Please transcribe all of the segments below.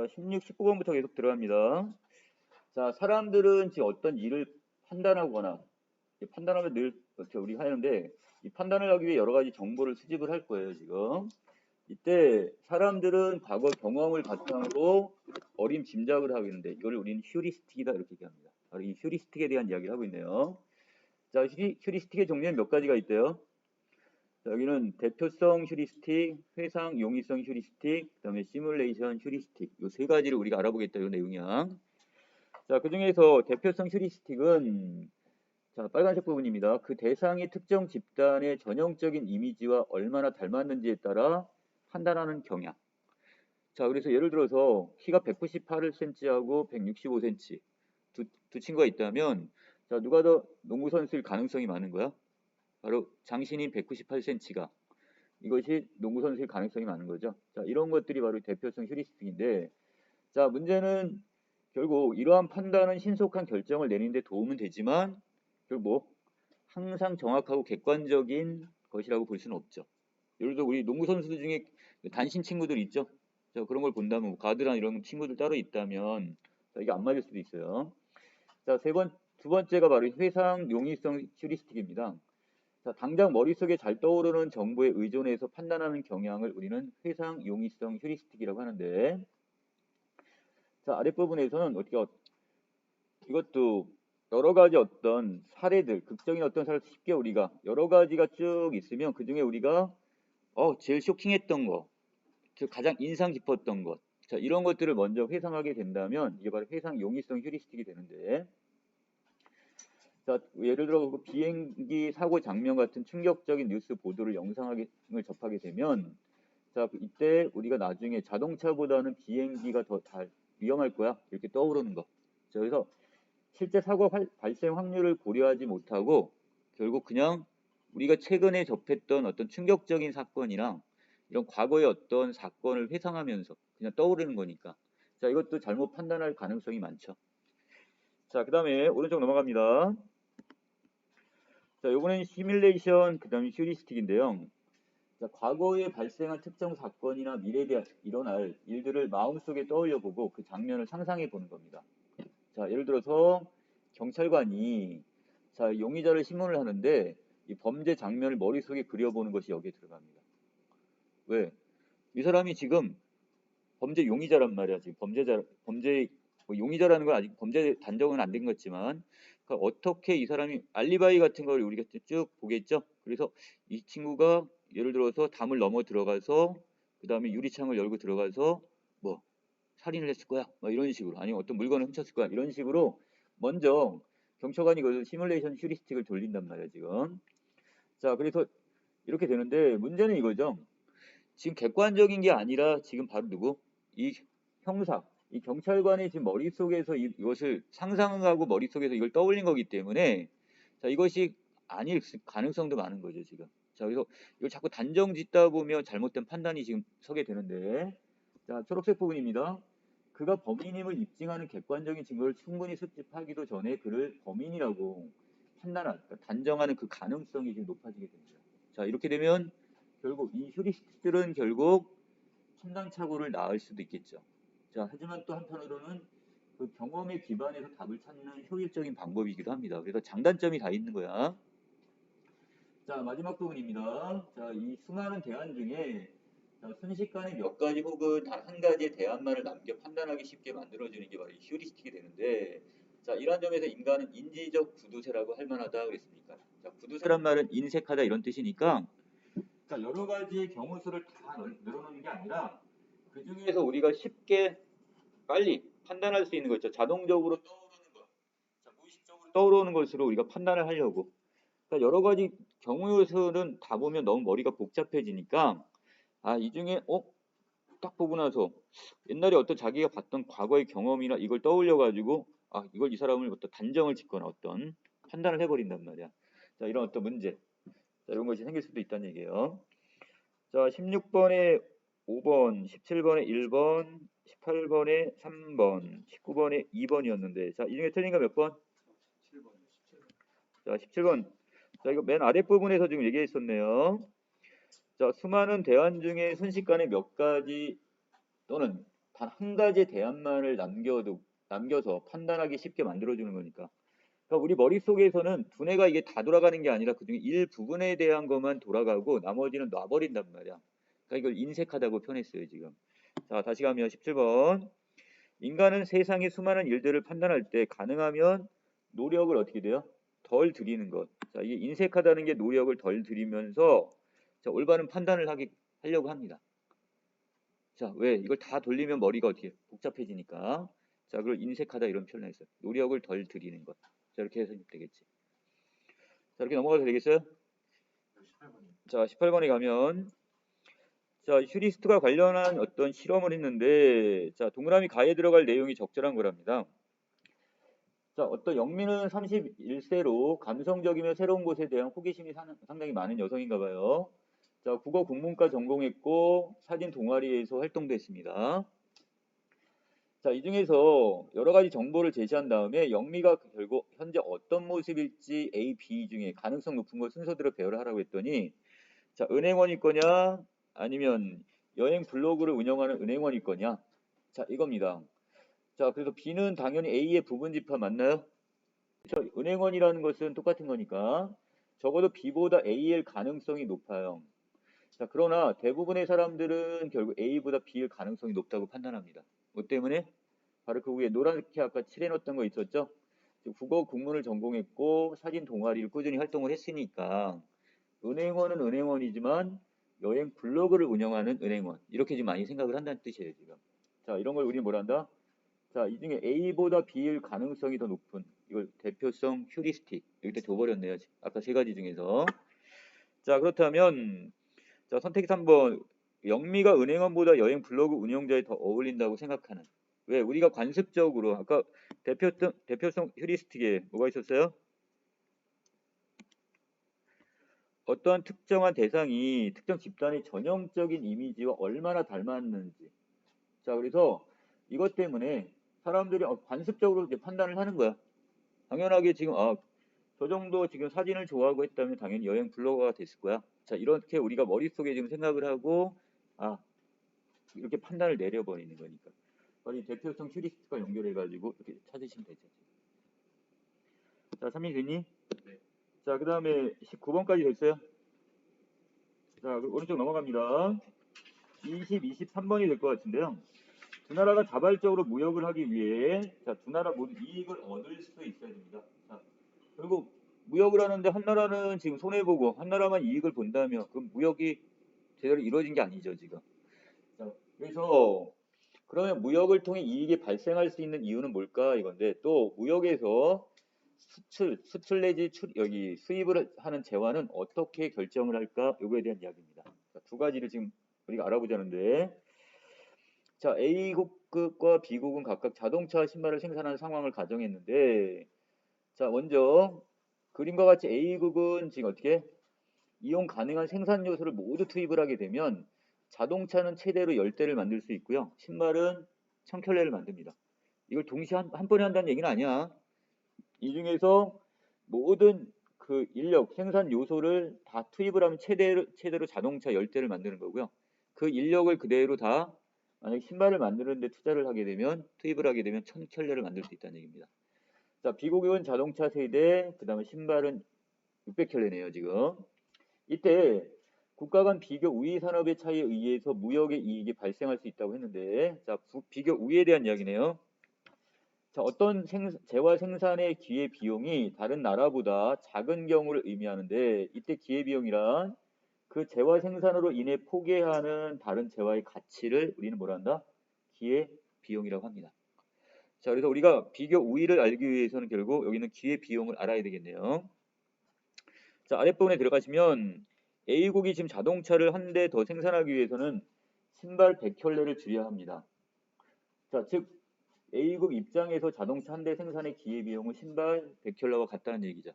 자, 16, 19번부터 계속 들어갑니다. 자, 사람들은 지금 어떤 일을 판단하거나, 판단하면 늘 우리 하는데, 이 판단을 하기 위해 여러 가지 정보를 수집을 할 거예요, 지금. 이때 사람들은 과거 경험을 바탕으로 어림 짐작을 하고 있는데, 이걸 우리는 휴리스틱이다, 이렇게 얘기합니다. 바로 이 휴리스틱에 대한 이야기를 하고 있네요. 자, 휴리스틱의 종류는 몇 가지가 있대요. 자, 여기는 대표성 휴리스틱, 회상 용이성 휴리스틱, 그 다음에 시뮬레이션 휴리스틱. 이 세 가지를 우리가 알아보겠다, 이 내용이야. 자, 그 중에서 대표성 휴리스틱은 자, 빨간색 부분입니다. 그 대상이 특정 집단의 전형적인 이미지와 얼마나 닮았는지에 따라 판단하는 경향. 자, 그래서 예를 들어서 키가 198cm하고 165cm 두 친구가 있다면 자, 누가 더 농구 선수일 가능성이 많은 거야? 바로 장신인 198cm가 이것이 농구 선수일 가능성이 많은 거죠. 자, 이런 것들이 바로 대표성 휴리스틱인데 자, 문제는 결국 이러한 판단은 신속한 결정을 내리는 데 도움은 되지만 결국 항상 정확하고 객관적인 것이라고 볼 수는 없죠. 예를 들어 우리 농구 선수들 중에 단신 친구들 있죠. 자, 그런 걸 본다면 뭐 가드랑 이런 친구들 따로 있다면 자, 이게 안 맞을 수도 있어요. 자, 두 번째가 바로 회상 용이성 휴리스틱입니다. 자, 당장 머릿속에 잘 떠오르는 정보에 의존해서 판단하는 경향을 우리는 회상 용이성 휴리스틱이라고 하는데 자, 아랫부분에서는 어떻게 이것도 여러 가지 어떤 사례들, 극적인 어떤 사례를 쉽게 우리가 여러 가지가 쭉 있으면 그 중에 우리가 제일 쇼킹했던 거, 가장 인상 깊었던 것, 자, 이런 것들을 먼저 회상하게 된다면 이게 바로 회상 용이성 휴리스틱이 되는데 자, 예를 들어 그 비행기 사고 장면 같은 충격적인 뉴스 보도를 영상을 접하게 되면 자, 이때 우리가 나중에 자동차보다는 비행기가 더 위험할 거야 이렇게 떠오르는 거. 자, 그래서 실제 사고 발생 확률을 고려하지 못하고 결국 그냥 우리가 최근에 접했던 어떤 충격적인 사건이나 이런 과거의 어떤 사건을 회상하면서 그냥 떠오르는 거니까 자, 이것도 잘못 판단할 가능성이 많죠. 자, 그 다음에 오른쪽 넘어갑니다. 자, 요거는 시뮬레이션 그 다음에 휴리스틱인데요. 자, 과거에 발생한 특정 사건이나 미래에 일어날 일들을 마음속에 떠올려 보고 그 장면을 상상해 보는 겁니다. 자, 예를 들어서 경찰관이 자, 용의자를 신문을 하는데 이 범죄 장면을 머릿속에 그려보는 것이 여기에 들어갑니다. 왜? 이 사람이 지금 범죄 용의자란 말이야. 지금 범죄 뭐 용의자라는 건 아직 범죄 단정은 안 된 거지만 그러니까 어떻게 이 사람이 알리바이 같은 걸 우리가 쭉 보겠죠. 그래서 이 친구가 예를 들어서 담을 넘어 들어가서 그 다음에 유리창을 열고 들어가서 뭐 살인을 했을 거야. 뭐 이런 식으로 아니면 어떤 물건을 훔쳤을 거야. 이런 식으로 먼저 경찰관이 그 시뮬레이션 휴리스틱을 돌린단 말이야 지금. 자, 그래서 이렇게 되는데 문제는 이거죠. 지금 객관적인 게 아니라 지금 바로 누구? 이 형사, 이 경찰관이 지금 머릿속에서 이것을 상상하고 머릿속에서 이걸 떠올린 거기 때문에 자, 이것이 아닐 가능성도 많은 거죠 지금. 자, 그래서 이걸 자꾸 단정 짓다 보면 잘못된 판단이 지금 서게 되는데 자, 초록색 부분입니다. 그가 범인임을 입증하는 객관적인 증거를 충분히 수집하기도 전에 그를 범인이라고 그러니까 단정하는 그 가능성이 지금 높아지게 됩니다. 자, 이렇게 되면 결국 이 휴리스틱들은 결국 판단착오를 낳을 수도 있겠죠. 자, 하지만 또 한편으로는 그 경험에 기반해서 답을 찾는 효율적인 방법이기도 합니다. 그래서 장단점이 다 있는 거야. 자, 마지막 부분입니다. 자, 이 수많은 대안 중에 자, 순식간에 몇 가지 혹은 단 한 가지의 대안만을 남겨 판단하기 쉽게 만들어주는 게 바로 이 휴리스틱이 되는데 자, 이러한 점에서 인간은 인지적 구두쇠라고 할 만하다 그랬으니까 자, 구두쇠란 말은 인색하다 이런 뜻이니까 자, 여러 가지의 경우 수를 다 늘어놓는 게 아니라 그 중에서 우리가 쉽게 빨리 판단할 수 있는 거 있죠. 자동적으로 떠오르는 것, 자, 무의식적으로 떠오르는 것으로 우리가 판단을 하려고 그러니까 여러 가지 경우 수는 다 보면 너무 머리가 복잡해지니까 이 중에 딱 보고 나서 옛날에 어떤 자기가 봤던 과거의 경험이나 이걸 떠올려 가지고 이걸 이 사람을 어떤 단정을 짓거나 어떤 판단을 해버린단 말이야. 자, 이런 어떤 문제 자, 이런 것이 생길 수도 있다는 얘기예요. 자, 16번에 5번, 17번에 1번, 18번에 3번, 19번에 2번이었는데 자, 이 중에 틀린 거 몇 번? 17번. 자, 17번. 자, 이거 맨 아랫부분에서 지금 얘기했었네요. 자, 수많은 대안 중에 순식간에 몇 가지 또는 단 한 가지의 대안만을 남겨서 판단하기 쉽게 만들어주는 거니까. 그러니까 우리 머릿속에서는 두뇌가 이게 다 돌아가는 게 아니라 그중에 일부분에 대한 것만 돌아가고 나머지는 놔버린단 말이야. 그러니까 이걸 인색하다고 표현했어요, 지금. 자, 다시 가면 17번. 인간은 세상의 수많은 일들을 판단할 때 가능하면 노력을 어떻게 돼요? 덜 들이는 것. 자, 이게 인색하다는 게 노력을 덜 들이면서 자, 올바른 판단을 하려고 합니다. 자, 왜? 이걸 다 돌리면 머리가 어떻게 복잡해지니까. 자, 그걸 인색하다 이런 표현을 했어요. 노력을 덜 들이는 것. 자, 이렇게 해서 되겠지. 자, 이렇게 넘어가도 되겠어요? 18번이. 자, 18번에 가면 자, 휴리스트가 관련한 어떤 실험을 했는데 자, 동그라미 가에 들어갈 내용이 적절한 거랍니다. 자, 어떤 영미는 31세로 감성적이며 새로운 곳에 대한 호기심이 상당히 많은 여성인가 봐요. 자, 국어 국문과 전공했고 사진 동아리에서 활동도 했습니다. 자, 이 중에서 여러 가지 정보를 제시한 다음에 영미가 결국 현재 어떤 모습일지 A, B 중에 가능성 높은 걸 순서대로 배열을 하라고 했더니 자, 은행원일 거냐 아니면 여행 블로그를 운영하는 은행원일 거냐. 자, 이겁니다. 자, 그래서 B는 당연히 A의 부분집합 맞나요? 그렇죠? 은행원이라는 것은 똑같은 거니까 적어도 B보다 A일 가능성이 높아요. 자, 그러나 대부분의 사람들은 결국 A보다 B일 가능성이 높다고 판단합니다. 뭐 때문에? 바로 그 위에 노랗게 아까 칠해놓었던 거 있었죠? 국어 국문을 전공했고 사진 동아리를 꾸준히 활동을 했으니까 은행원은 은행원이지만 여행 블로그를 운영하는 은행원 이렇게 지금 많이 생각을 한다는 뜻이에요 지금. 자, 이런 걸 우리는 뭐란다? 자, 이 중에 A보다 B일 가능성이 더 높은 이걸 대표성 휴리스틱 여기다 둬버렸네요. 아까 세 가지 중에서. 자, 그렇다면 자, 선택 3번 영미가 은행원보다 여행 블로그 운영자에 더 어울린다고 생각하는. 왜? 우리가 관습적으로 아까 대표성 휴리스틱에 뭐가 있었어요? 어떠한 특정한 대상이 특정 집단의 전형적인 이미지와 얼마나 닮았는지. 자, 그래서 이것 때문에 사람들이 관습적으로 이제 판단을 하는 거야. 당연하게 지금 저 정도 지금 사진을 좋아하고 했다면 당연히 여행 블로거가 됐을 거야. 자, 이렇게 우리가 머릿속에 지금 생각을 하고 이렇게 판단을 내려버리는 거니까. 바로 이 대표성 휴리스트가 연결해가지고 이렇게 찾으시면 되죠. 자, 삼민수님. 네. 자, 그 다음에 19번까지 됐어요. 자, 오른쪽 넘어갑니다. 20, 23번이 될 것 같은데요. 두 나라가 자발적으로 무역을 하기 위해 자, 두 나라 모두 이익을 얻을 수 있어야 됩니다. 자, 그리고 무역을 하는데 한 나라는 지금 손해보고 한 나라만 이익을 본다면 그럼 무역이 제대로 이루어진 게 아니죠, 지금. 자, 그래서 그러면 무역을 통해 이익이 발생할 수 있는 이유는 뭘까 이건데 또 무역에서 수출 내지 여기 수입을 하는 재화는 어떻게 결정을 할까 요거에 대한 이야기입니다. 자, 두 가지를 지금 우리가 알아보자는데 자, A국과 B국은 각각 자동차와 신발을 생산하는 상황을 가정했는데 자, 먼저 그림과 같이 A국은 지금 어떻게 이용 가능한 생산 요소를 모두 투입을 하게 되면 자동차는 최대로 10대를 만들 수 있고요. 신발은 1000켤레를 만듭니다. 이걸 동시에 한 번에 한다는 얘기는 아니야. 이 중에서 모든 그 인력, 생산 요소를 다 투입을 하면 최대로 자동차 10대를 만드는 거고요. 그 인력을 그대로 다 만약에 신발을 만드는데 투자를 하게 되면 투입을 하게 되면 1000켤레를 만들 수 있다는 얘기입니다. 자, 비국은 자동차 3대, 그 다음에 신발은 600켤레네요, 지금. 이때 국가 간 비교 우위 산업의 차이에 의해서 무역의 이익이 발생할 수 있다고 했는데 자, 비교 우위에 대한 이야기네요. 자, 어떤 재화 생산의 기회 비용이 다른 나라보다 작은 경우를 의미하는데 이때 기회 비용이란 그 재화 생산으로 인해 포기하는 다른 재화의 가치를 우리는 뭐라 한다? 기회 비용이라고 합니다. 자, 그래서 우리가 비교 우위를 알기 위해서는 결국 여기는 기회 비용을 알아야 되겠네요. 자, 아랫부분에 들어가시면 A국이 지금 자동차를 한 대 더 생산하기 위해서는 신발 100켤레를 줄여야 합니다. 자, 즉 A국 입장에서 자동차 한 대 생산의 기회비용은 신발 100켤레와 같다는 얘기죠.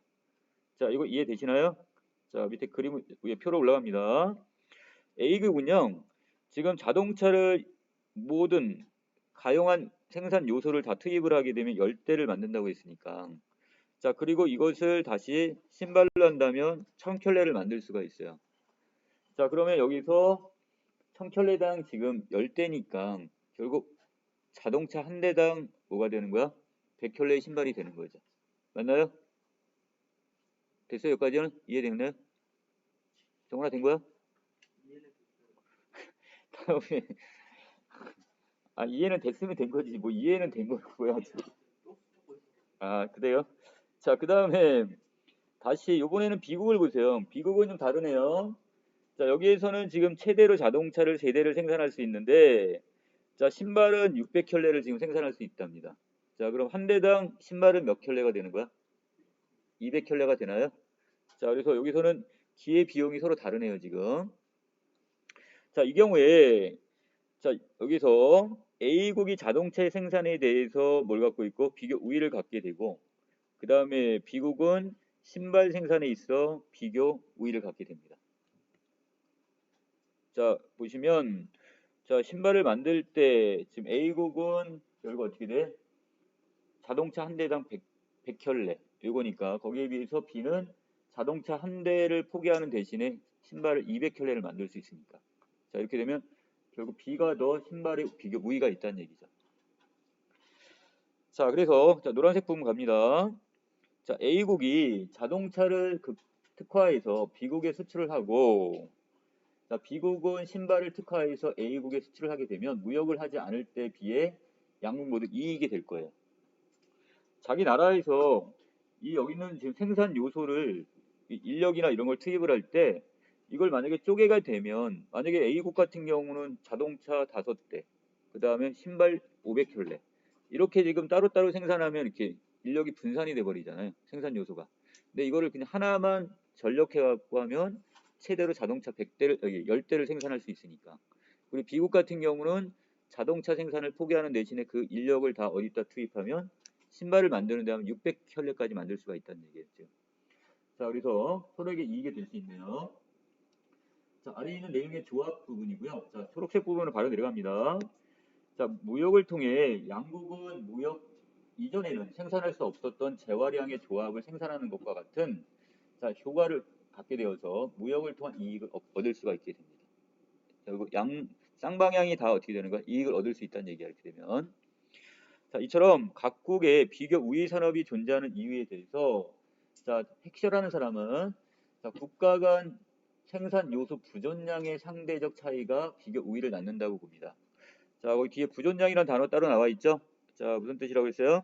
자, 이거 이해되시나요? 자, 밑에 그림 위에 표로 올라갑니다. A국은요, 지금 자동차를 모든 가용한 생산 요소를 다 투입을 하게 되면 10대를 만든다고 했으니까 자, 그리고 이것을 다시 신발로 한다면 1000켤레를 만들 수가 있어요. 자, 그러면 여기서 1000켤레당 지금 10대니까 결국 자동차 한 대당 뭐가 되는 거야? 100켤레의 신발이 되는 거죠. 맞나요? 됐어요? 여기까지는 이해됐나요? 정훈아 된 거야? 다음에 이해는 됐으면 된 거지. 뭐 이해는 된 거고요. 그래요? 자, 그 다음에 다시 요번에는 비국을 보세요. 비국은 좀 다르네요. 자, 여기에서는 지금 최대로 자동차를 3대를 생산할 수 있는데, 자, 신발은 600켤레를 지금 생산할 수 있답니다. 자, 그럼 한 대당 신발은 몇 켤레가 되는 거야? 200켤레가 되나요? 자, 그래서 여기서는 기회 비용이 서로 다르네요, 지금. 자, 이 경우에, 자, 여기서 A국이 자동차의 생산에 대해서 뭘 갖고 있고, 비교 우위를 갖게 되고, 그 다음에 B국은 신발 생산에 있어 비교 우위를 갖게 됩니다. 자, 보시면, 자, 신발을 만들 때 지금 A국은 결국 어떻게 돼? 자동차 한 대당 100켤레. 이거니까 거기에 비해서 B는 자동차 한 대를 포기하는 대신에 신발을 200켤레를 만들 수 있으니까. 자, 이렇게 되면 결국 B가 더 신발에 비교 우위가 있다는 얘기죠. 자, 그래서 자, 노란색 부분 갑니다. 자, A국이 자동차를 특화해서 B국에 수출을 하고, 자, B국은 신발을 특화해서 A국에 수출을 하게 되면 무역을 하지 않을 때에 비해 양국 모두 이익이 될 거예요. 자기 나라에서 여기 있는 지금 생산 요소를 인력이나 이런 걸 투입을 할 때 이걸 만약에 쪼개가 되면 만약에 A국 같은 경우는 자동차 5대, 그 다음에 신발 500켤레 이렇게 지금 따로따로 생산하면 이렇게 인력이 분산이 돼 버리잖아요. 생산 요소가. 근데 이거를 그냥 하나만 전력해 갖고 하면 최대로 자동차 100대를 10대를 생산할 수 있으니까. 그리고 비국 같은 경우는 자동차 생산을 포기하는 대신에 그 인력을 다 어디다 투입하면 신발을 만드는 데 하면 600켤레까지 만들 수가 있다는 얘기겠죠. 자, 그래서 서로에게 이익이 될 수 있네요. 자, 아래에 있는 내용의 조합 부분이고요. 자, 초록색 부분은 바로 내려갑니다. 자, 무역을 통해 양국은 무역 이전에는 생산할 수 없었던 재활량의 조합을 생산하는 것과 같은 자, 효과를 갖게 되어서 무역을 통한 이익을 얻을 수가 있게 됩니다. 자, 그리고 쌍방향이 다 어떻게 되는 거야? 이익을 얻을 수 있다는 얘기가 이렇게 되면. 자, 이처럼 각국의 비교 우위 산업이 존재하는 이유에 대해서 자, 핵실하는 사람은 자, 국가 간 생산 요소 부존량의 상대적 차이가 비교 우위를 낳는다고 봅니다. 자, 거기 뒤에 부존량이라는 단어 따로 나와 있죠? 자, 무슨 뜻이라고 했어요?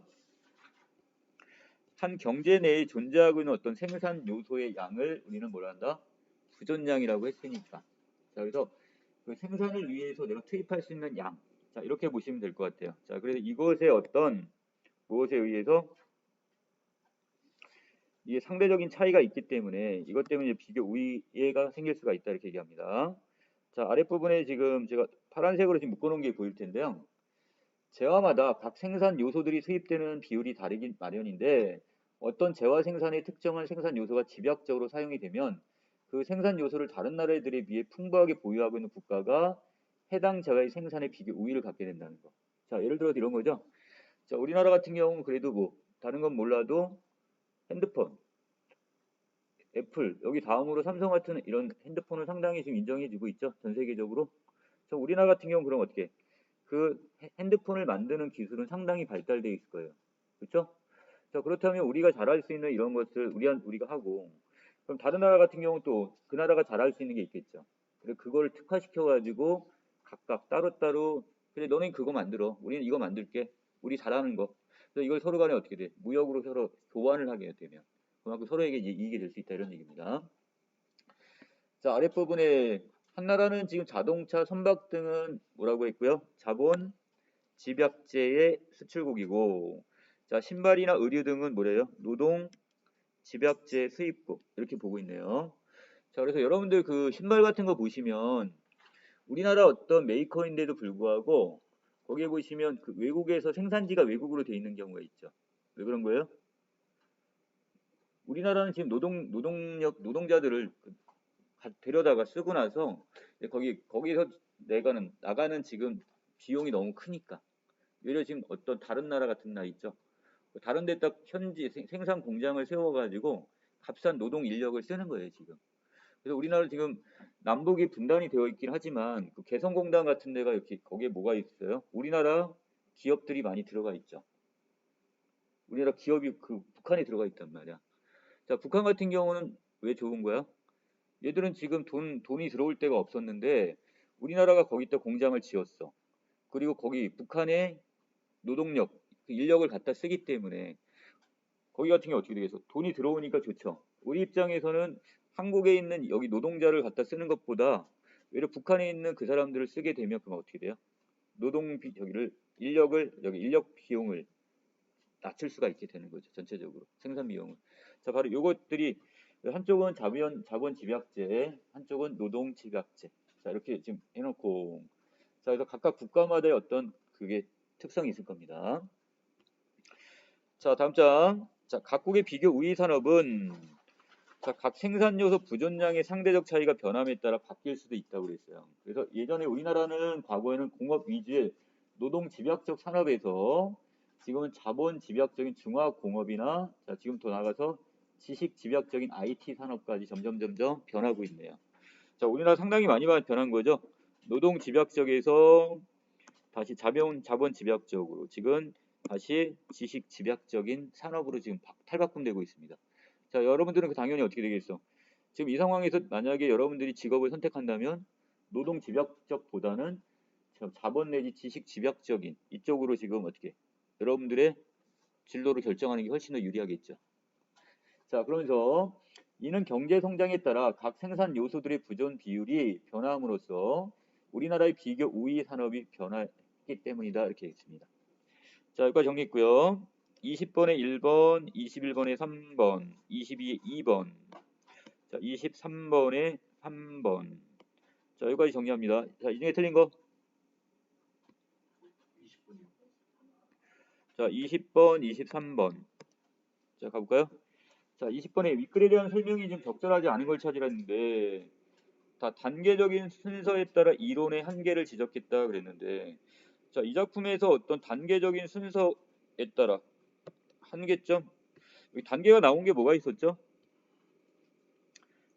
한 경제 내에 존재하고 있는 어떤 생산 요소의 양을 우리는 뭐라 한다? 부존량이라고 했으니까. 자, 그래서 그 생산을 위해서 내가 투입할 수 있는 양. 자, 이렇게 보시면 될 것 같아요. 자, 그래서 이것의 어떤 무엇에 의해서 이게 상대적인 차이가 있기 때문에 이것 때문에 비교 우위가 생길 수가 있다 이렇게 얘기합니다. 자, 아랫부분에 지금 제가 파란색으로 지금 묶어놓은 게 보일 텐데요. 재화마다 각 생산 요소들이 수입되는 비율이 다르긴 마련인데 어떤 재화 생산의 특정한 생산 요소가 집약적으로 사용이 되면 그 생산 요소를 다른 나라들에 비해 풍부하게 보유하고 있는 국가가 해당 재화의 생산에 비교 우위를 갖게 된다는 거. 자, 예를 들어 이런 거죠. 자, 우리나라 같은 경우는 그래도 뭐 다른 건 몰라도 핸드폰, 애플, 여기 다음으로 삼성 같은 이런 핸드폰을 상당히 지금 인정해주고 있죠. 전 세계적으로. 저 우리나라 같은 경우 그럼 어떻게? 그 핸드폰을 만드는 기술은 상당히 발달되어 있을 거예요. 그렇죠? 자, 그렇다면 우리가 잘할 수 있는 이런 것을 우리가 하고 그럼 다른 나라 같은 경우 또 그 나라가 잘할 수 있는 게 있겠죠. 그래서 그걸 특화시켜 가지고 각각 따로따로 그래 너는 그거 만들어. 우리는 이거 만들게. 우리 잘하는 거. 그래서 이걸 서로 간에 어떻게 돼? 무역으로 서로 교환을 하게 되면 그만큼 서로에게 이익이 될 수 있다 이런 얘기입니다. 자, 아랫부분에 한 나라는 지금 자동차, 선박 등은 뭐라고 했고요? 자본, 집약재의 수출국이고 자, 신발이나 의류 등은 뭐래요? 노동, 집약재 수입국 이렇게 보고 있네요. 자, 그래서 여러분들 그 신발 같은 거 보시면 우리나라 어떤 메이커인데도 불구하고 거기에 보시면 그 외국에서 생산지가 외국으로 돼 있는 경우가 있죠. 왜 그런 거예요? 우리나라는 지금 노동자들을 데려다가 쓰고 나서 거기서 나가는 지금 비용이 너무 크니까 오히려 지금 어떤 다른 나라 같은 나라 있죠. 다른 데 딱 현지 생산 공장을 세워가지고 값싼 노동 인력을 쓰는 거예요 지금. 그래서 우리나라 지금 남북이 분단이 되어 있긴 하지만 그 개성공단 같은 데가 이렇게 거기에 뭐가 있어요? 우리나라 기업들이 많이 들어가 있죠. 우리나라 기업이 그 북한에 들어가 있단 말이야. 자, 북한 같은 경우는 왜 좋은 거야? 얘들은 지금 돈이 들어올 데가 없었는데 우리나라가 거기다 공장을 지었어. 그리고 거기 북한의 노동력, 그 인력을 갖다 쓰기 때문에 거기 같은 경우 어떻게 되겠어? 돈이 들어오니까 좋죠. 우리 입장에서는 한국에 있는 여기 노동자를 갖다 쓰는 것보다 외려 북한에 있는 그 사람들을 쓰게 되면 그럼 어떻게 돼요? 노동비 여기를 인력을 여기 인력 비용을 낮출 수가 있게 되는 거죠. 전체적으로 생산 비용을. 자, 바로 요것들이 한쪽은 자본 집약제, 한쪽은 노동 집약제. 자, 이렇게 지금 해놓고 자, 그래서 각각 국가마다의 어떤 그게 특성이 있을 겁니다. 자, 다음 장. 자, 각국의 비교 우위 산업은 자, 각 생산 요소 부존량의 상대적 차이가 변함에 따라 바뀔 수도 있다고 그랬어요. 그래서 예전에 우리나라는 과거에는 공업 위주의 노동 집약적 산업에서 지금은 자본 집약적인 중화 공업이나 자, 지금 더 나아가서 지식 집약적인 IT 산업까지 점점 변하고 있네요. 자, 우리나라 상당히 많이 변한 거죠. 노동 집약적에서 다시 자본 집약적으로 지금 다시 지식 집약적인 산업으로 지금 탈바꿈되고 있습니다. 자, 여러분들은 당연히 어떻게 되겠어? 지금 이 상황에서 만약에 여러분들이 직업을 선택한다면 노동 집약적보다는 자본 내지 지식 집약적인 이쪽으로 지금 어떻게 여러분들의 진로를 결정하는 게 훨씬 더 유리하겠죠. 자, 그러면서 이는 경제 성장에 따라 각 생산 요소들의 부존 비율이 변함으로써 우리나라의 비교 우위 산업이 변화했기 때문이다. 이렇게 했습니다. 자, 여기까지 정리했고요. 20번에 1번, 21번에 3번, 22에 2번, 자, 23번에 3번. 자, 여기까지 정리합니다. 자, 이 중에 틀린 거? 자, 20번, 23번. 자, 가볼까요? 자, 20번에 윗글에 대한 설명이 좀 적절하지 않은 걸 찾으라는데 다 단계적인 순서에 따라 이론의 한계를 지적했다 그랬는데 자, 이 작품에서 어떤 단계적인 순서에 따라 한계점? 여기 단계가 나온 게 뭐가 있었죠?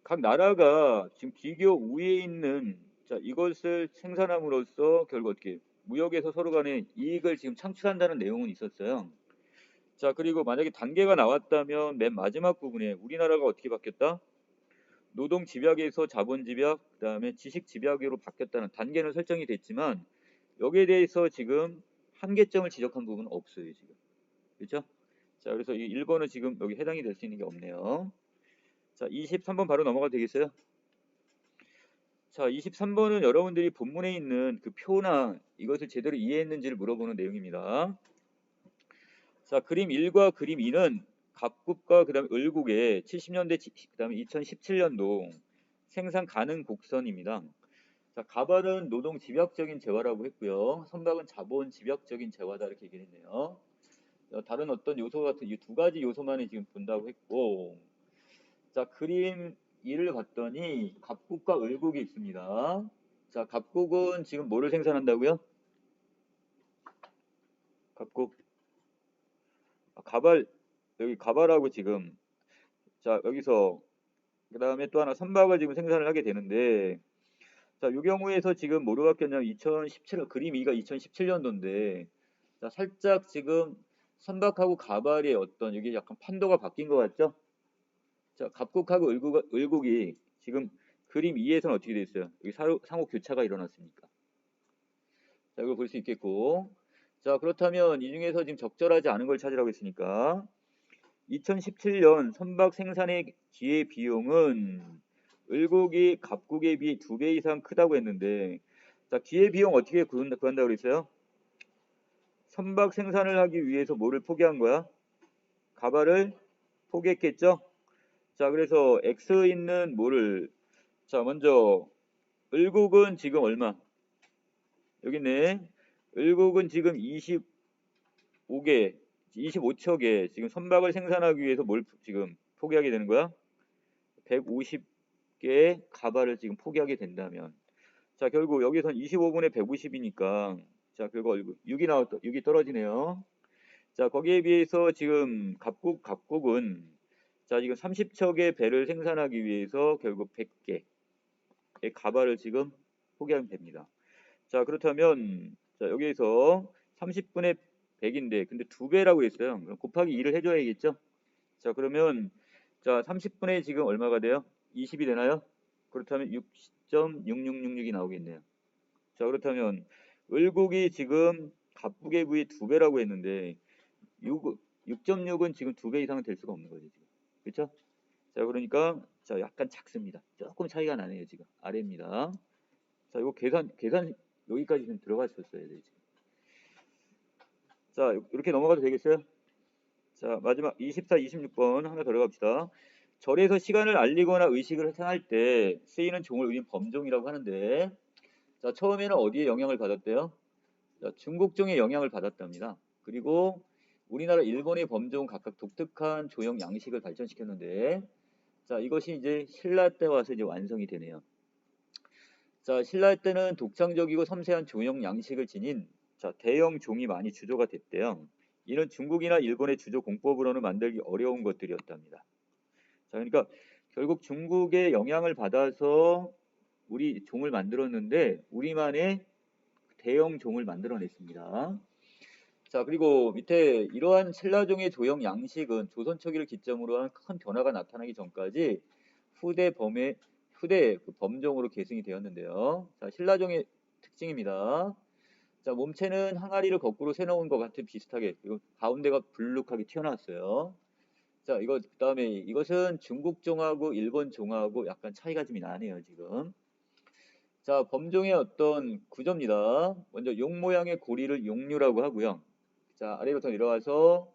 각 나라가 지금 비교 우위에 있는 자, 이것을 생산함으로써 결국 어떻게 무역에서 서로 간에 이익을 지금 창출한다는 내용은 있었어요. 자, 그리고 만약에 단계가 나왔다면 맨 마지막 부분에 우리나라가 어떻게 바뀌었다? 노동 집약에서 자본 집약, 그다음에 지식 집약으로 바뀌었다는 단계는 설정이 됐지만 여기에 대해서 지금 한계점을 지적한 부분은 없어요, 지금. 그렇죠? 자, 그래서 이 1번은 지금 여기 해당이 될 수 있는 게 없네요. 자, 23번 바로 넘어가도 되겠어요? 자, 23번은 여러분들이 본문에 있는 그 표나 이것을 제대로 이해했는지를 물어보는 내용입니다. 자, 그림 1과 그림 2는 갑국과 그다음에 을국의 70년대 그다음에 2017년도 생산 가능 곡선입니다. 자, 갑알은 노동 집약적인 재화라고 했고요. 선박은 자본 집약적인 재화다 이렇게 얘기를 했네요. 다른 어떤 요소 같은 이 두 가지 요소만을 지금 본다고 했고 자, 그림 2를 봤더니 갑국과 을국이 있습니다. 자, 갑국은 지금 뭐를 생산한다고요? 갑국. 가발, 여기 가발하고 지금, 자, 여기서, 그 다음에 또 하나 선박을 지금 생산을 하게 되는데, 자, 이 경우에서 지금 뭐로 바뀌었냐면 2017, 그림 2가 2017년도인데, 자, 살짝 지금 선박하고 가발의 어떤, 여기 약간 판도가 바뀐 것 같죠? 자, 갑국하고 을국이 지금 그림 2에서는 어떻게 돼 있어요? 여기 상호 교차가 일어났습니까? 자, 이걸 볼 수 있겠고. 자, 그렇다면 이 중에서 지금 적절하지 않은 걸 찾으라고 했으니까 2017년 선박 생산의 기회 비용은 을국이 갑국에 비해 2배 이상 크다고 했는데 자, 기회 비용 어떻게 구한다고 그랬어요? 선박 생산을 하기 위해서 뭐를 포기한 거야? 가발을 포기했겠죠? 자, 그래서 X 있는 뭐를 자, 먼저 을국은 지금 얼마? 여기 있네. 을국은 지금 25개, 25척에 지금 선박을 생산하기 위해서 뭘 지금 포기하게 되는 거야? 150개의 가발을 지금 포기하게 된다면 자, 결국 여기선 25분의 150이니까 자, 결국 6이 떨어지네요. 자, 거기에 비해서 지금 갑국은 자, 지금 30척의 배를 생산하기 위해서 결국 100개의 가발을 지금 포기하면 됩니다. 자, 그렇다면 자, 여기에서 30분의 100인데 근데 2배라고 했어요. 그럼 곱하기 2를 해줘야겠죠? 자 그러면 자 30분의 지금 얼마가 돼요? 20이 되나요? 그렇다면 6.6666이 나오겠네요. 자 그렇다면 을곡이 지금 갑북의 부의 2배라고 했는데 6.6은 지금 2배 이상은 될 수가 없는 거죠. 지금. 그렇죠? 자 그러니까 자 약간 작습니다. 조금 차이가 나네요. 지금 아래입니다. 자 이거 계산 여기까지 좀 들어갔었어야 돼요. 지금. 자 이렇게 넘어가도 되겠어요? 자 마지막 24, 26번 하나 더 들어갑시다. 절에서 시간을 알리거나 의식을 행할 때 쓰이는 종을 우리는 범종이라고 하는데 자 처음에는 어디에 영향을 받았대요? 자, 중국종의 영향을 받았답니다. 그리고 우리나라 일본의 범종은 각각 독특한 조형 양식을 발전시켰는데 자 이것이 이제 신라 때 와서 이제 완성이 되네요. 자 신라 때는 독창적이고 섬세한 조형 양식을 지닌 자 대형 종이 많이 주조가 됐대요. 이는 중국이나 일본의 주조 공법으로는 만들기 어려운 것들이었답니다. 자 그러니까 결국 중국의 영향을 받아서 우리 종을 만들었는데 우리만의 대형 종을 만들어냈습니다. 자 그리고 밑에 이러한 신라종의 조형 양식은 조선 초기를 기점으로 한 큰 변화가 나타나기 전까지 후대 그 범종으로 계승이 되었는데요. 자 신라종의 특징입니다. 자 몸체는 항아리를 거꾸로 세놓은 것 같은 비슷하게 그리고 가운데가 불룩하게 튀어나왔어요. 자 이거 그다음에 이것은 중국종하고 일본종하고 약간 차이가 좀 나네요 지금. 자 범종의 어떤 구조입니다. 먼저 용 모양의 고리를 용류라고 하고요. 자 아래부터 내려와서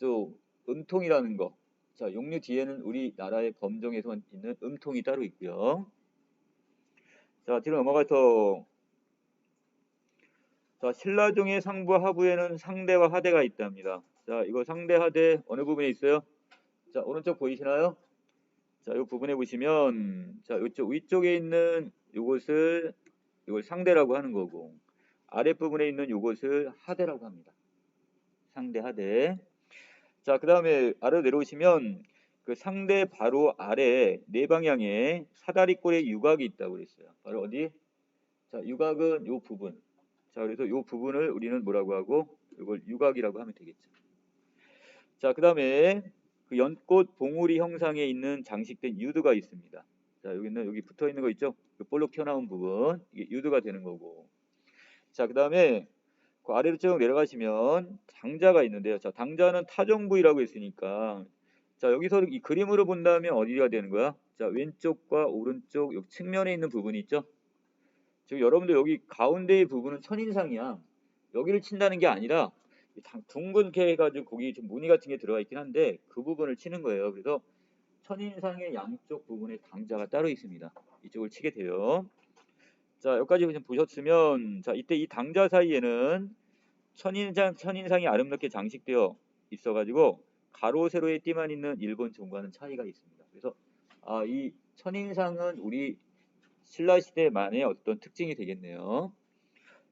또 음통이라는 거. 자 용류 뒤에는 우리나라의 범종에서 있는 음통이 따로 있고요. 자 뒤로 넘어가서 자 신라종의 상부와 하부에는 상대와 하대가 있답니다. 자 이거 상대 하대 어느 부분에 있어요? 자 오른쪽 보이시나요? 자 이 부분에 보시면 자 이쪽 위쪽에 있는 이것을 이걸 상대라고 하는 거고 아랫부분에 있는 이것을 하대라고 합니다. 상대 하대. 자, 그 다음에 아래로 내려오시면 그 상대 바로 아래 네 방향에 사다리꼴에 유곽이 있다고 그랬어요. 바로 어디? 자, 유곽은 요 부분. 자, 그래서 요 부분을 우리는 뭐라고 하고 이걸 유곽이라고 하면 되겠죠. 자, 그 다음에 그 연꽃 봉우리 형상에 있는 장식된 유두가 있습니다. 자, 여기는 여기 붙어 있는 거 있죠? 그 볼록 튀어나온 부분 이게 유두가 되는 거고. 자, 그 다음에 그 아래로 쭉 내려가시면 당자가 있는데요. 자, 당자는 타종 부위라고 했으니까 자, 여기서 이 그림으로 본다면 어디가 되는 거야? 자, 왼쪽과 오른쪽 요 측면에 있는 부분이 있죠? 지금 여러분들 여기 가운데의 부분은 천인상이야. 여기를 친다는 게 아니라 둥근게 해가지고 거기 좀 무늬 같은 게 들어가 있긴 한데 그 부분을 치는 거예요. 그래서 천인상의 양쪽 부분에 당자가 따로 있습니다. 이쪽을 치게 돼요. 자, 여기까지 좀 보셨으면 자, 이때 이 당자 사이에는 천인상이 아름답게 장식되어 있어가지고 가로 세로의 띠만 있는 일본 종과는 차이가 있습니다. 그래서 이 천인상은 우리 신라 시대만의 어떤 특징이 되겠네요.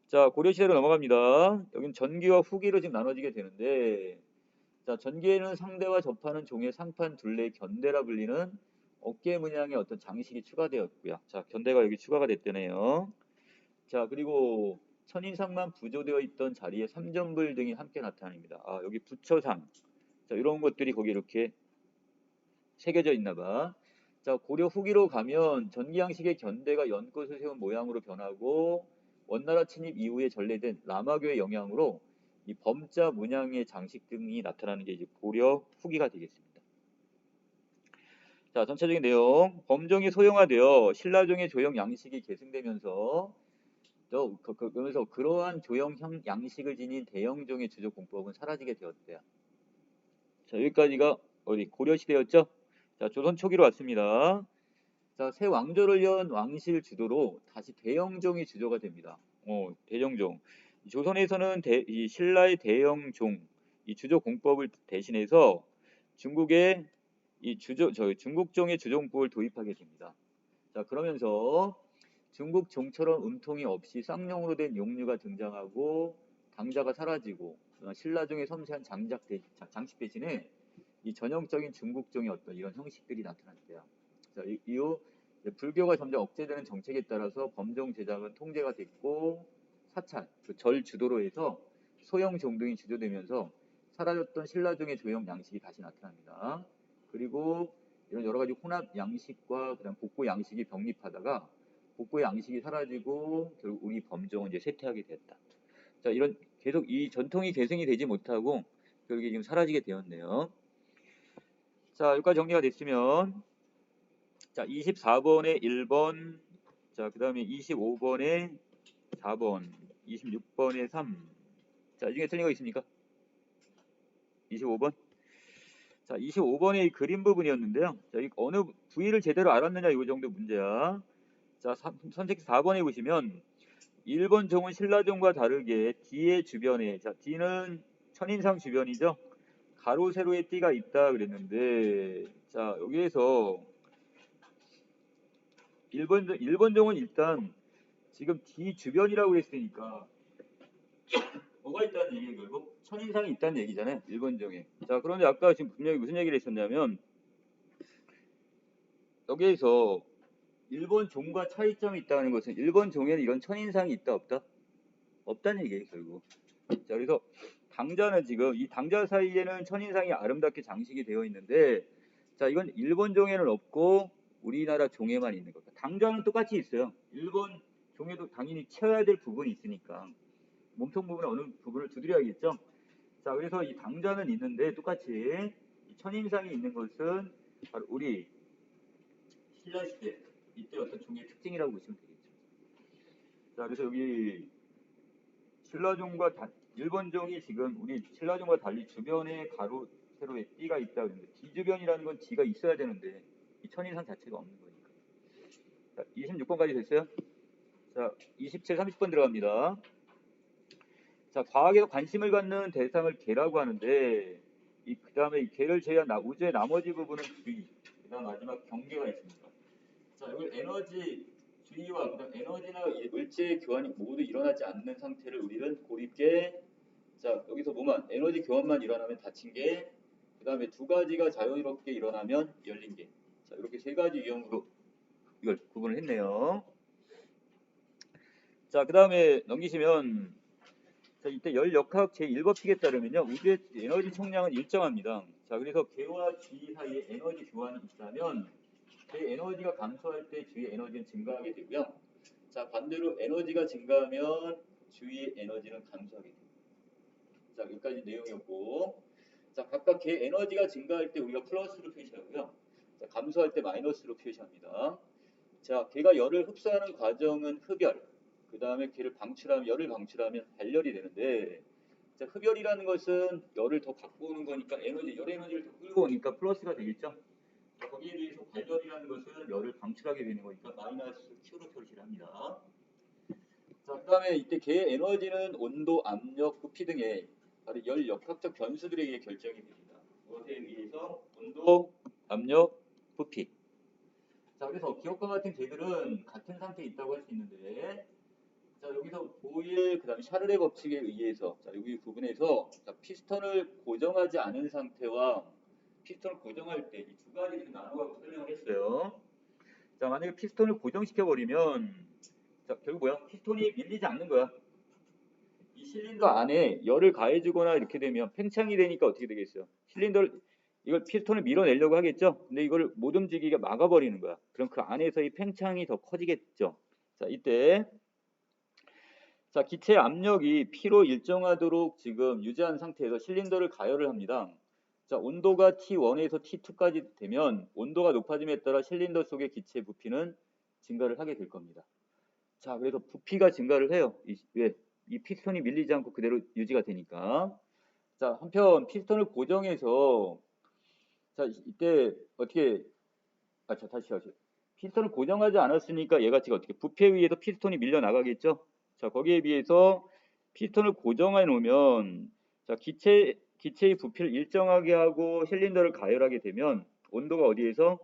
자 고려 시대로 넘어갑니다. 여기는 전기와 후기로 지금 나눠지게 되는데 자 전기에는 상대와 접하는 종의 상판 둘레 견대라 불리는 어깨 문양의 어떤 장식이 추가되었고요. 자 견대가 여기 추가가 됐대네요. 자 그리고 천인상만 부조되어 있던 자리에 삼전불 등이 함께 나타납니다. 여기 부처상 자 이런 것들이 거기 이렇게 새겨져 있나 봐. 자 고려 후기로 가면 전기양식의 견대가 연꽃을 세운 모양으로 변하고 원나라 침입 이후에 전래된 라마교의 영향으로 이 범자 문양의 장식 등이 나타나는 게 이제 고려 후기가 되겠습니다. 자 전체적인 내용 범종이 소형화되어 신라종의 조형 양식이 계승되면서 그러면서 그러한 조형 양식을 지닌 대형종의 주조 공법은 사라지게 되었대요. 자 여기까지가 어디 고려 시대였죠? 자 조선 초기로 왔습니다. 자 새 왕조를 연 왕실 주도로 다시 대형종이 주조가 됩니다. 대형종. 조선에서는 이 신라의 대형종 이 주조 공법을 대신해서 중국의 이 중국종의 주종법을 도입하게 됩니다. 자 그러면서 중국 종처럼 음통이 없이 쌍용으로 된 용류가 등장하고 당자가 사라지고 신라종의 섬세한 장식 대신에 이 전형적인 중국종의 어떤 이런 형식들이 나타났대요. 자, 이후 불교가 점점 억제되는 정책에 따라서 범종 제작은 통제가 됐고 사찰, 그 절 주도로 해서 소형 종등이 주도되면서 사라졌던 신라종의 조형 양식이 다시 나타납니다. 그리고 이런 여러 가지 혼합 양식과 그다음 복고 양식이 병립하다가 복고 양식이 사라지고 결국 우리 범종은 이제 쇠퇴하게 됐다. 자, 이런 계속 이 전통이 계승이 되지 못하고 결국에 지금 사라지게 되었네요. 자, 여기까지 정리가 됐으면 자, 24번에 1번, 자, 그 다음에 25번에 4번, 26번에 3. 자, 이 중에 틀린 거 있습니까? 25번? 자, 25번의 그림 부분이었는데요. 자, 이 어느 부위를 제대로 알았느냐 이 정도 문제야. 자, 선택지 4번에 보시면 1번 종은 신라종과 다르게 D의 주변에, 자, D는 천인상 주변이죠. 가로 세로의 띠가 있다 그랬는데, 자, 여기에서 1번 종은 일단 지금 D 주변이라고 했으니까 뭐가 있다는 얘기예요, 결국? 천인상이 있다는 얘기잖아요, 1번 종에. 자, 그런데 아까 지금 분명히 무슨 얘기를 했었냐면, 여기에서 1번 종과 차이점이 있다는 것은 1번 종에는 이런 천인상이 있다, 없다? 없다는 얘기예요, 결국. 자, 그래서 당자는 지금 이 당자 사이에는 천인상이 아름답게 장식이 되어 있는데, 자, 이건 1번 종에는 없고 우리나라 종에만 있는 겁니다. 당자는 똑같이 있어요. 1번 종에도 당연히 채워야 될 부분이 있으니까 몸통 부분에 어느 부분을 두드려야겠죠. 자, 그래서 이 당자는 있는데 똑같이 이 천인상이 있는 것은 바로 우리 신라시대 이때 어떤 종의 특징이라고 보시면 되겠죠. 자, 그래서 여기 신라종과 1번 종이 지금 우리 신라종과 달리 주변에 가로 세로에 띠가 있다 그러는데 D주변이라는 건 D가 있어야 되는데 이 천인상 자체가 없는 거니까. 자, 26번까지 됐어요? 자, 27, 30번 들어갑니다. 자, 과학에서 관심을 갖는 대상을 개라고 하는데 그 다음에 이 개를 제외한 우주의 나머지 부분은 주의, 그 다음 마지막 경계가 있습니다. 자, 여기 에너지 주의와 그다음 에너지나 물질의 교환이 모두 일어나지 않는 상태를 우리는 고립계. 자, 여기서 뭐만 에너지 교환만 일어나면 닫힌 계, 그 다음에 두 가지가 자연스럽게 일어나면 열린 계. 자, 이렇게 세 가지 유형으로 이걸 구분을 했네요. 자, 그 다음에 넘기시면 자, 이때 열역학 제1법칙에 따르면요, 우주의 에너지 총량은 일정합니다. 자, 그래서 개와 G 사이에 에너지 교환이 있다면 개 에너지가 감소할 때 주의 에너지는 증가하게 되고요. 자, 반대로 에너지가 증가하면 주의 에너지는 감소하게 됩니다. 자, 여기까지 내용이었고, 자, 각각 개 에너지가 증가할 때 우리가 플러스로 표시하고요. 자, 감소할 때 마이너스로 표시합니다. 자, 개가 열을 흡수하는 과정은 흡열, 그 다음에 개를 방출하면 열을 방출하면 발열이 되는데, 자, 흡열이라는 것은 열을 더 갖고 오는 거니까 열 에너지를 더 끌고 오니까 플러스가 되겠죠. 자, 거기에 비해서 발열이라는 것은 열을 방출하게 되는 거니까 마이너스 Q로 표시를 합니다. 자, 그 다음에 이때 개의 에너지는 온도, 압력, 부피 등의 바로 열 역학적 변수들에 의해 결정이 됩니다. 무엇에 의해서? 온도, 압력, 부피. 자, 그래서 기억과 같은 개들은 같은 상태에 있다고 할 수 있는데, 자, 여기서 보일 그다음에 샤를의 법칙에 의해서, 자, 여기 부분에서 자, 피스톤을 고정하지 않은 상태와 피스톤을 고정할 때 이 두 가지를 나눠가지고 설명을 했어요. 자, 만약에 피스톤을 고정시켜 버리면, 자, 결국 뭐야? 피스톤이 밀리지 않는 거야. 이 실린더 안에 열을 가해주거나 이렇게 되면 팽창이 되니까 어떻게 되겠어요? 이걸 피스톤을 밀어내려고 하겠죠? 근데 이걸 못 움직이게 막아버리는 거야. 그럼 그 안에서 이 팽창이 더 커지겠죠? 자, 이때 자, 기체 압력이 P로 일정하도록 지금 유지한 상태에서 실린더를 가열을 합니다. 자, 온도가 T1에서 T2까지 되면 온도가 높아짐에 따라 실린더 속의 기체 부피는 증가를 하게 될 겁니다. 자, 그래서 부피가 증가를 해요. 왜? 이 피스톤이 밀리지 않고 그대로 유지가 되니까. 자, 한편 피스톤을 고정해서 자, 이때 어떻게 자, 다시 하죠. 피스톤을 고정하지 않았으니까 얘가 지금 어떻게 부피에 의해서 피스톤이 밀려 나가겠죠? 자, 거기에 비해서 피스톤을 고정해 놓으면 자, 기체의 부피를 일정하게 하고 실린더를 가열하게 되면 온도가 어디에서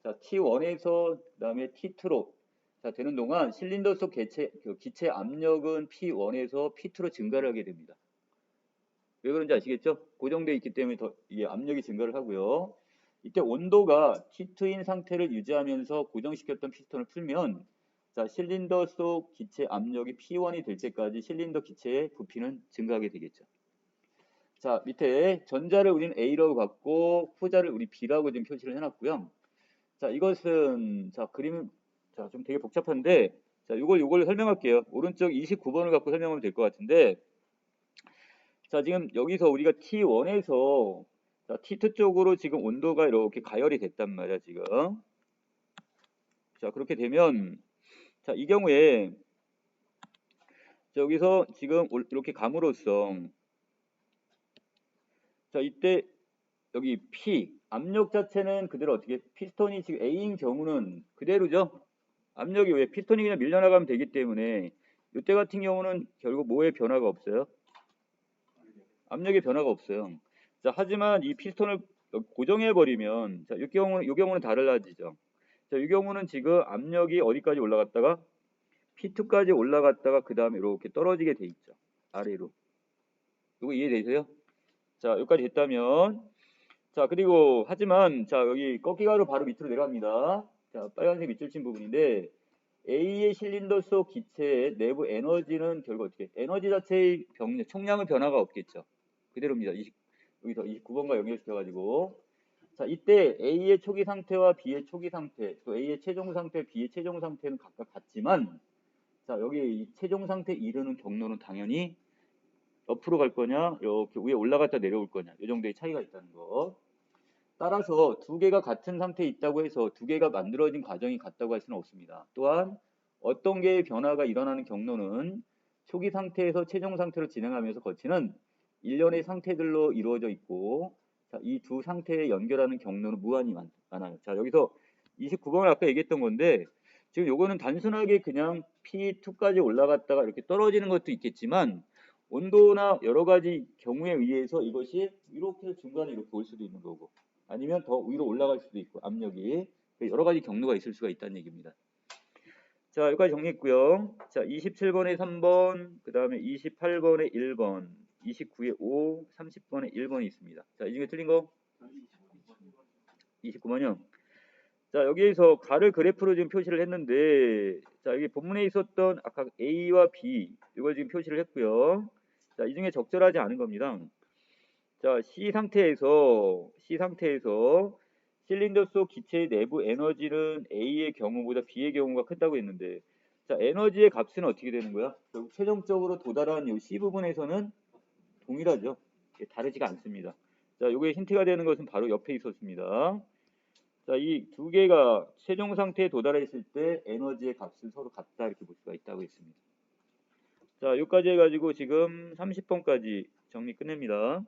자, T1에서 그다음에 T2로 자, 되는 동안 실린더 속 기체 압력은 P1에서 P2로 증가를 하게 됩니다. 왜 그런지 아시겠죠? 고정되어 있기 때문에 더 이게 압력이 증가를 하고요. 이때 온도가 T2인 상태를 유지하면서 고정시켰던 피스톤을 풀면 자, 실린더 속 기체 압력이 P1이 될 때까지 실린더 기체의 부피는 증가하게 되겠죠. 자, 밑에 전자를 우리는 A라고 받고 후자를 우리 B라고 지금 표시를 해놨고요. 자, 이것은 자 그림 자 좀 되게 복잡한데 자 요걸 설명할게요. 오른쪽 29번을 갖고 설명하면 될 것 같은데 자 지금 여기서 우리가 T1에서 자, T2 쪽으로 지금 온도가 이렇게 가열이 됐단 말이야 지금. 자 그렇게 되면 자 이 경우에 자, 여기서 지금 이렇게 감으로써 자 이때 여기 P 압력 자체는 그대로 어떻게 피스톤이 지금 A인 경우는 그대로죠. 압력이 왜 피스톤이 그냥 밀려나가면 되기 때문에 이때 같은 경우는 결국 뭐의 변화가 없어요? 압력의 변화가 없어요. 자 하지만 이 피스톤을 고정해 버리면 자 이 경우는 달라지죠. 자 이 경우는 지금 압력이 어디까지 올라갔다가 P2까지 올라갔다가 그 다음에 이렇게 떨어지게 돼 있죠. 아래로. 이거 이해되세요? 자 여기까지 됐다면 자 그리고 하지만 자 여기 꺾기가로 바로 밑으로 내려갑니다. 자 빨간색 밑줄 친 부분인데 A의 실린더 속 기체의 내부 에너지는 결국 어떻게 에너지 자체의 총량은 변화가 없겠죠. 그대로입니다. 여기서 29번과 연결시켜가지고 자 이때 A의 초기 상태와 B의 초기 상태 또 A의 최종 상태 B의 최종 상태는 각각 같지만 자 여기 이 최종 상태 이르는 경로는 당연히 옆으로 갈 거냐 이렇게 위에 올라갔다 내려올 거냐 이 정도의 차이가 있다는 거. 따라서 두 개가 같은 상태에 있다고 해서 두 개가 만들어진 과정이 같다고 할 수는 없습니다. 또한 어떤 개의 변화가 일어나는 경로는 초기 상태에서 최종 상태로 진행하면서 거치는 일련의 상태들로 이루어져 있고 이 두 상태에 연결하는 경로는 무한히 많아요. 자 여기서 29번을 아까 얘기했던 건데 지금 요거는 단순하게 그냥 P2까지 올라갔다가 이렇게 떨어지는 것도 있겠지만 온도나 여러 가지 경우에 의해서 이것이 이렇게 중간에 이렇게 올 수도 있는 거고 아니면 더 위로 올라갈 수도 있고 압력이 여러 가지 경로가 있을 수가 있다는 얘기입니다. 자 여기까지 정리했고요. 자 27번에 3번 그 다음에 28번에 1번 29에 5 30번에 1번이 있습니다. 자 이 중에 틀린 거 29번이요. 자 여기에서 가를 그래프로 지금 표시를 했는데 자 여기 본문에 있었던 아까 A와 B 이걸 지금 표시를 했고요. 자 이 중에 적절하지 않은 겁니다. 자 C 상태에서 실린더 속 기체의 내부 에너지는 A의 경우보다 B의 경우가 크다고 했는데 자 에너지의 값은 어떻게 되는 거야? 결국 최종적으로 도달한 이 C 부분에서는 동일하죠. 다르지가 않습니다. 자 요게 힌트가 되는 것은 바로 옆에 있었습니다. 자, 이 두 개가 최종 상태에 도달했을 때 에너지의 값은 서로 같다 이렇게 볼 수가 있다고 했습니다. 자, 여기까지 해가지고 지금 30번까지 정리 끝냅니다.